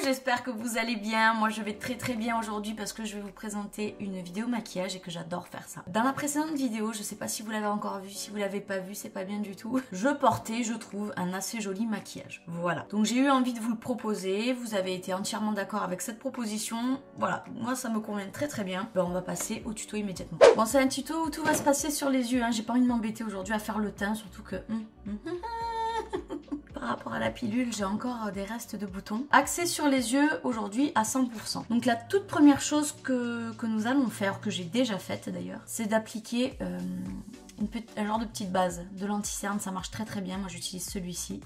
j'espère que vous allez bien. Moi je vais très bien aujourd'hui parce que je vais vous présenter une vidéo maquillage et que j'adore faire ça. Dans la précédente vidéo, je sais pas si vous l'avez encore vu, si vous l'avez pas vu, c'est pas bien du tout. Je portais, je trouve, un assez joli maquillage. Voilà. Donc j'ai eu envie de vous le proposer, vous avez été entièrement d'accord avec cette proposition. Voilà, moi ça me convient très bien. Ben, on va passer au tuto immédiatement. Bon, c'est un tuto où tout va se passer sur les yeux, hein. J'ai pas envie de m'embêter aujourd'hui à faire le teint, surtout que... Par rapport à la pilule, j'ai encore des restes de boutons. Axé sur les yeux aujourd'hui à 100%. Donc la toute première chose que nous allons faire, que j'ai déjà faite d'ailleurs, c'est d'appliquer un genre de petite base de l'anti-cerne. Ça marche très bien, moi j'utilise celui-ci.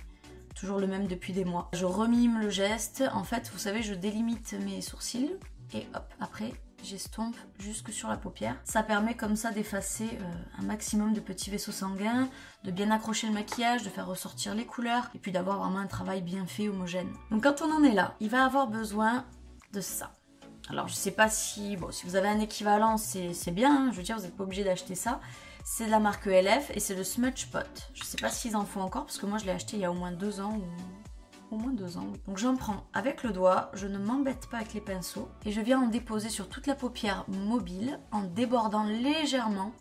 Toujours le même depuis des mois. Je remime le geste. En fait, vous savez, je délimite mes sourcils et hop, après j'estompe jusque sur la paupière. Ça permet comme ça d'effacer un maximum de petits vaisseaux sanguins, de bien accrocher le maquillage, de faire ressortir les couleurs et puis d'avoir vraiment un travail bien fait, homogène. Donc quand on en est là, il va avoir besoin de ça. Alors je sais pas si, bon, si vous avez un équivalent, c'est bien, hein, je veux dire, vous n'êtes pas obligé d'acheter ça. C'est de la marque LF et c'est le Smudge Pot. Je sais pas s'ils en font encore parce que moi je l'ai acheté il y a au moins 2 ans ou... Au moins 2 ans. Donc j'en prends avec le doigt, je ne m'embête pas avec les pinceaux et je viens en déposer sur toute la paupière mobile en débordant légèrement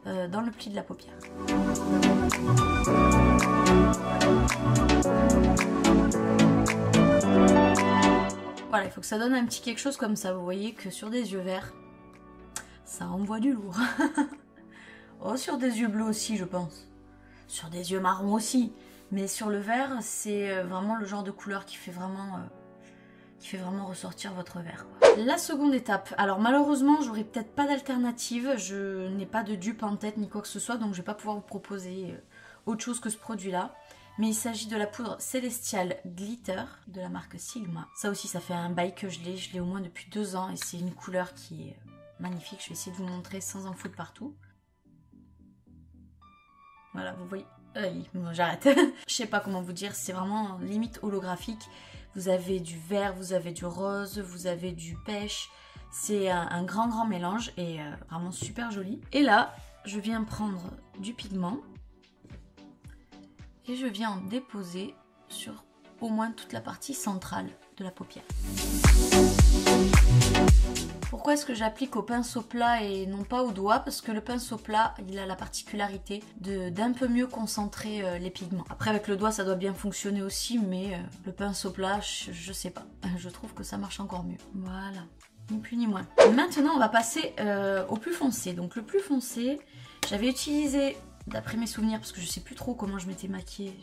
dans le pli de la paupière. Voilà, il faut que ça donne un petit quelque chose comme ça. Vous voyez que sur des yeux verts, ça envoie du lourd. Oh, sur des yeux bleus aussi, je pense. Sur des yeux marrons aussi. Mais sur le vert, c'est vraiment le genre de couleur qui fait vraiment ressortir votre vert. La seconde étape, alors malheureusement, j'aurai peut-être pas d'alternative. Je n'ai pas de dupe en tête ni quoi que ce soit, donc je vais pas pouvoir vous proposer autre chose que ce produit-là. Mais il s'agit de la poudre Celestial Glitter de la marque Sigma. Ça aussi, ça fait un bail que je l'ai au moins depuis 2 ans et c'est une couleur qui est magnifique. Je vais essayer de vous montrer sans en foutre partout. Voilà, vous voyez. Bon, j'arrête. Je sais pas comment vous dire, c'est vraiment limite holographique. Vous avez du vert, vous avez du rose, vous avez du pêche. C'est un grand mélange et vraiment super joli. Et là, je viens prendre du pigment et je viens en déposer sur au moins toute la partie centrale de la paupière. Pourquoi est-ce que j'applique au pinceau plat et non pas au doigt? Parce que le pinceau plat, il a la particularité d'un peu mieux concentrer les pigments. Après avec le doigt ça doit bien fonctionner aussi, mais le pinceau plat, je sais pas. Je trouve que ça marche encore mieux. Voilà, ni plus ni moins. Maintenant on va passer au plus foncé. Donc le plus foncé, j'avais utilisé... D'après mes souvenirs, parce que je sais plus trop comment je m'étais maquillée,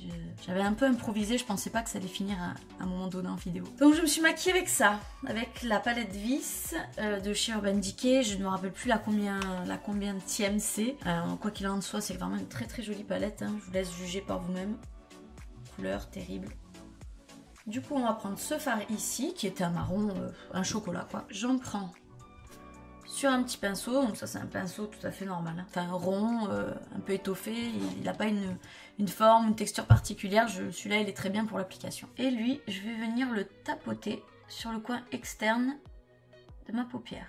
j'avais un peu improvisé, je pensais pas que ça allait finir à un moment donné en vidéo. Donc je me suis maquillée avec ça, avec la palette Vis de chez Urban Decay. Je ne me rappelle plus la combienième c'est. Quoi qu'il en soit, c'est vraiment une très jolie palette, hein. Je vous laisse juger par vous-même. Couleur terrible. Du coup, on va prendre ce fard ici, qui est un marron, un chocolat quoi. J'en prends sur un petit pinceau, donc ça c'est un pinceau tout à fait normal, hein. Enfin rond, un peu étoffé, il n'a pas une forme, une texture particulière, celui-là il est très bien pour l'application. Et lui, je vais venir le tapoter sur le coin externe de ma paupière.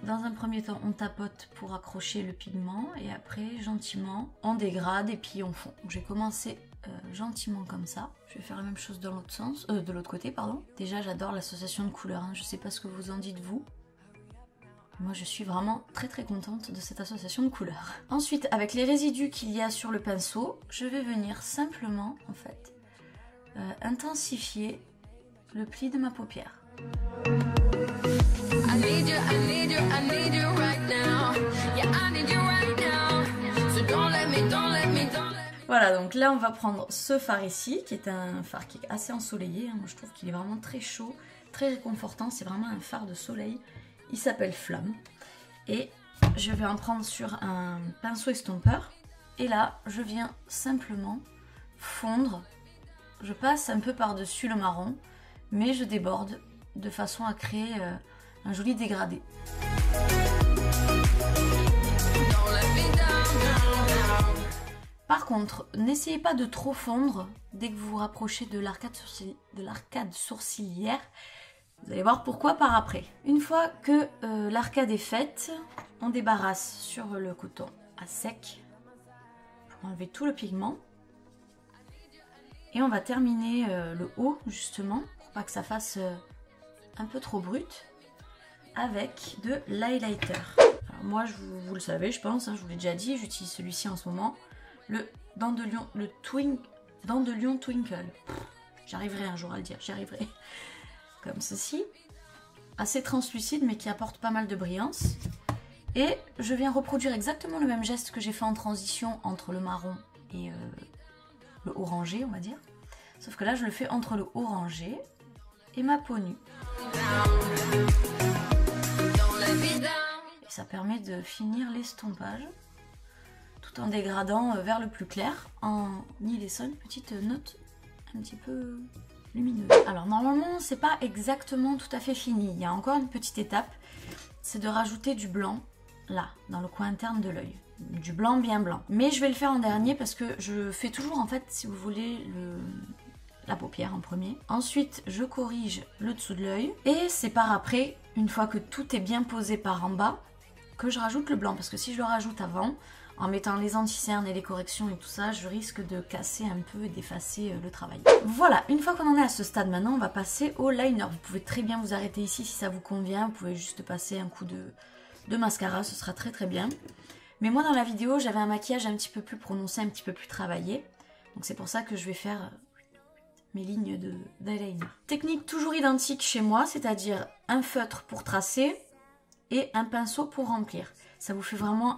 Dans un premier temps, on tapote pour accrocher le pigment et après, gentiment, on dégrade et puis on fond. Donc j'ai commencé gentiment comme ça. Je vais faire la même chose dans l'autre sens, de l'autre côté, pardon. Déjà, j'adore l'association de couleurs, hein. Je sais pas ce que vous en dites vous. Moi, je suis vraiment très contente de cette association de couleurs. Ensuite, avec les résidus qu'il y a sur le pinceau, je vais venir simplement, en fait, intensifier le pli de ma paupière. Voilà, donc là on va prendre ce fard ici, qui est un fard qui est assez ensoleillé, hein. Moi je trouve qu'il est vraiment très chaud, très réconfortant, c'est vraiment un fard de soleil. Il s'appelle Flamme. Et je vais en prendre sur un pinceau estompeur. Et là, je viens simplement fondre. Je passe un peu par-dessus le marron, mais je déborde de façon à créer un joli dégradé. Par contre, n'essayez pas de trop fondre dès que vous vous rapprochez de l'arcade sourcilière. Vous allez voir pourquoi par après. Une fois que l'arcade est faite, on débarrasse sur le coton à sec pour enlever tout le pigment. Et on va terminer le haut justement, pour pas que ça fasse un peu trop brut, avec de l'highlighter. Alors moi, vous le savez, je pense, hein, je vous l'ai déjà dit, j'utilise celui-ci en ce moment, le Dents de Lion Twinkle. J'arriverai un jour à le dire, j'y arriverai. Comme ceci, assez translucide mais qui apporte pas mal de brillance. Et je viens reproduire exactement le même geste que j'ai fait en transition entre le marron et le orangé, on va dire. Sauf que là, je le fais entre le orangé et ma peau nue. Et ça permet de finir l'estompage tout en dégradant vers le plus clair, en y laissant une petite note un petit peu lumineuse. Alors normalement, c'est pas exactement tout à fait fini. Il y a encore une petite étape, c'est de rajouter du blanc là, dans le coin interne de l'œil. Du blanc bien blanc. Mais je vais le faire en dernier parce que je fais toujours, en fait, si vous voulez, la paupière en premier. Ensuite, je corrige le dessous de l'œil. Et c'est par après, une fois que tout est bien posé par en bas, que je rajoute le blanc. Parce que si je le rajoute avant, en mettant les anti-cernes et les corrections et tout ça, je risque de casser un peu et d'effacer le travail. Voilà, une fois qu'on en est à ce stade maintenant, on va passer au liner. Vous pouvez très bien vous arrêter ici si ça vous convient. Vous pouvez juste passer un coup de mascara, ce sera très bien. Mais moi dans la vidéo, j'avais un maquillage un petit peu plus prononcé, un petit peu plus travaillé. Donc c'est pour ça que je vais faire mes lignes d'eyeliner. Technique toujours identique chez moi, c'est-à-dire un feutre pour tracer et un pinceau pour remplir. Ça vous fait vraiment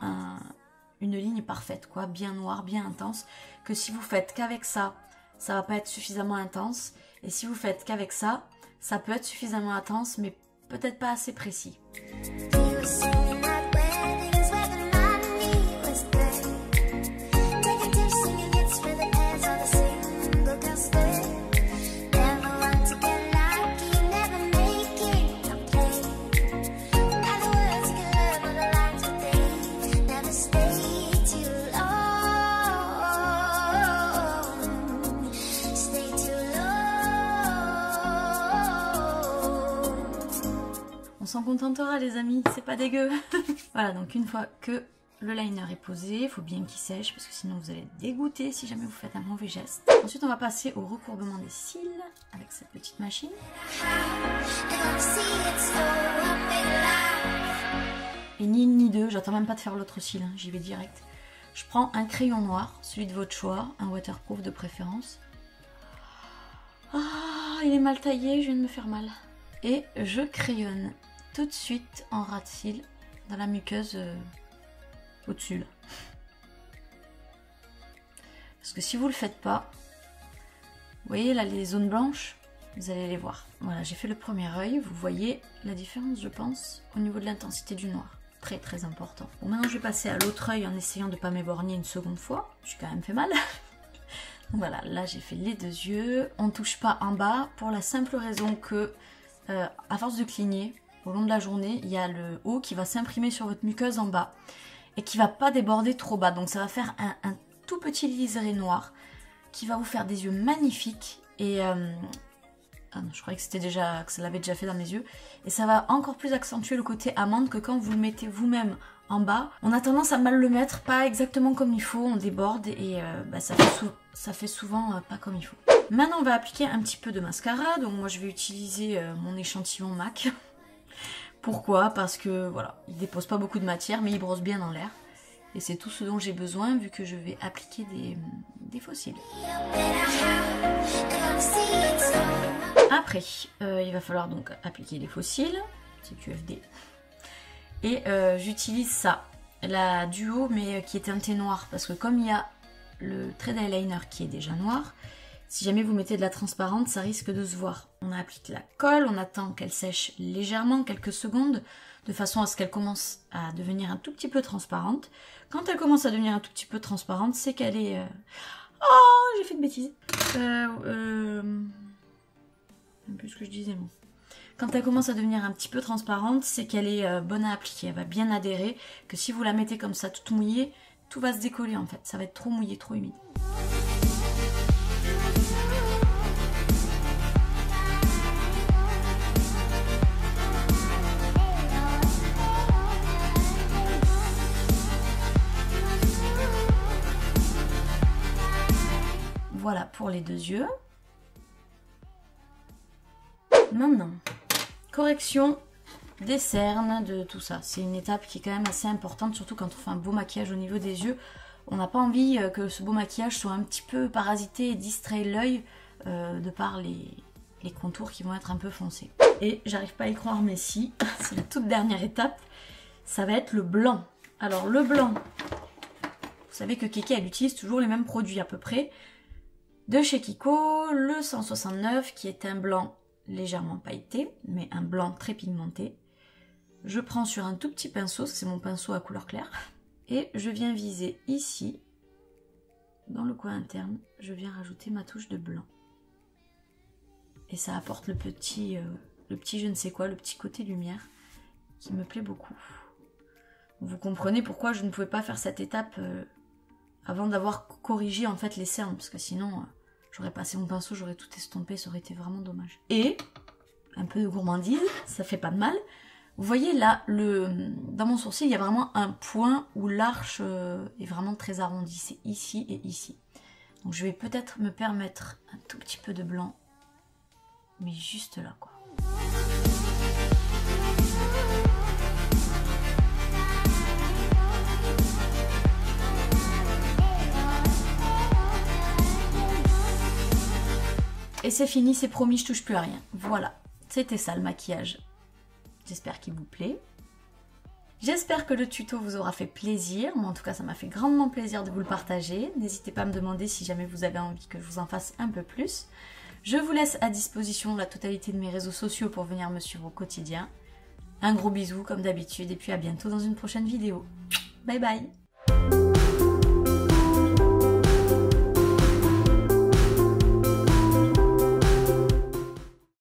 une ligne parfaite, quoi, bien noire, bien intense, que si vous faites qu'avec ça, ça va pas être suffisamment intense. Et si vous faites qu'avec ça, ça peut être suffisamment intense, mais peut-être pas assez précis. On s'en contentera les amis, c'est pas dégueu. Voilà, donc une fois que le liner est posé, il faut bien qu'il sèche parce que sinon vous allez être dégoûté si jamais vous faites un mauvais geste. Ensuite on va passer au recourbement des cils avec cette petite machine. Et ni une ni deux, j'attends même pas de faire l'autre cil, hein, j'y vais direct. Je prends un crayon noir, celui de votre choix, un waterproof de préférence. Ah, il est mal taillé, je viens de me faire mal. Et je crayonne tout de suite en ras de cils dans la muqueuse au-dessus là. Parce que si vous le faites pas, vous voyez là les zones blanches, vous allez les voir. Voilà, j'ai fait le premier œil, vous voyez la différence je pense au niveau de l'intensité du noir. Très important. Bon, maintenant je vais passer à l'autre œil en essayant de ne pas m'éborgner une seconde fois. J'ai quand même fait mal. Donc voilà, là j'ai fait les deux yeux. On ne touche pas en bas pour la simple raison que à force de cligner au long de la journée, il y a le haut qui va s'imprimer sur votre muqueuse en bas et qui va pas déborder trop bas. Donc ça va faire un tout petit liseré noir qui va vous faire des yeux magnifiques. Et ah non, je croyais que c'était déjà, que ça l'avait déjà fait dans mes yeux. Et ça va encore plus accentuer le côté amande que quand vous le mettez vous-même en bas. On a tendance à mal le mettre, pas exactement comme il faut, on déborde et ça fait souvent pas comme il faut. Maintenant on va appliquer un petit peu de mascara, donc moi je vais utiliser mon échantillon MAC. Pourquoi? Parce que voilà, il dépose pas beaucoup de matière mais il brosse bien dans l'air. Et c'est tout ce dont j'ai besoin vu que je vais appliquer des faux cils. Après, il va falloir donc appliquer les faux cils, c'est QFD. Et j'utilise ça, la duo mais qui est teintée noire. Parce que comme il y a le trait d'eyeliner qui est déjà noir, si jamais vous mettez de la transparente, ça risque de se voir. On applique la colle, on attend qu'elle sèche légèrement, quelques secondes, de façon à ce qu'elle commence à devenir un tout petit peu transparente. Quand elle commence à devenir un tout petit peu transparente, c'est qu'elle est... Oh, j'ai fait une bêtise. Même plus ce que je disais, moi. Quand elle commence à devenir un petit peu transparente, c'est qu'elle est bonne à appliquer. Elle va bien adhérer, que si vous la mettez comme ça, toute mouillée, tout va se décoller en fait. Ça va être trop mouillé, trop humide. Voilà, Voilà pour les 2 yeux. Maintenant, correction des cernes, de tout ça. C'est une étape qui est quand même assez importante, surtout quand on fait un beau maquillage au niveau des yeux. On n'a pas envie que ce beau maquillage soit un petit peu parasité et distrait l'œil de par les contours qui vont être un peu foncés. Et j'arrive pas à y croire, mais si, c'est la toute dernière étape, ça va être le blanc. Alors le blanc, vous savez que Keke, elle utilise toujours les mêmes produits à peu près. De chez Kiko, le 169, qui est un blanc légèrement pailleté, mais un blanc très pigmenté. Je prends sur un tout petit pinceau, c'est mon pinceau à couleur claire, et je viens viser ici, dans le coin interne, je viens rajouter ma touche de blanc. Et ça apporte le petit je ne sais quoi, le petit côté lumière, qui me plaît beaucoup. Vous comprenez pourquoi je ne pouvais pas faire cette étape avant d'avoir corrigé en fait les cernes, parce que sinon j'aurais passé mon pinceau, j'aurais tout estompé, ça aurait été vraiment dommage. Et un peu de gourmandise, ça fait pas de mal. Vous voyez là, dans mon sourcil, il y a vraiment un point où l'arche est vraiment très arrondie. C'est ici et ici. Donc je vais peut-être me permettre un tout petit peu de blanc, mais juste là quoi. Et c'est fini, c'est promis, je touche plus à rien. Voilà, c'était ça le maquillage. J'espère qu'il vous plaît. J'espère que le tuto vous aura fait plaisir. Moi en tout cas ça m'a fait grandement plaisir de vous le partager. N'hésitez pas à me demander si jamais vous avez envie que je vous en fasse un peu plus. Je vous laisse à disposition la totalité de mes réseaux sociaux pour venir me suivre au quotidien. Un gros bisou comme d'habitude et puis à bientôt dans une prochaine vidéo. Bye bye!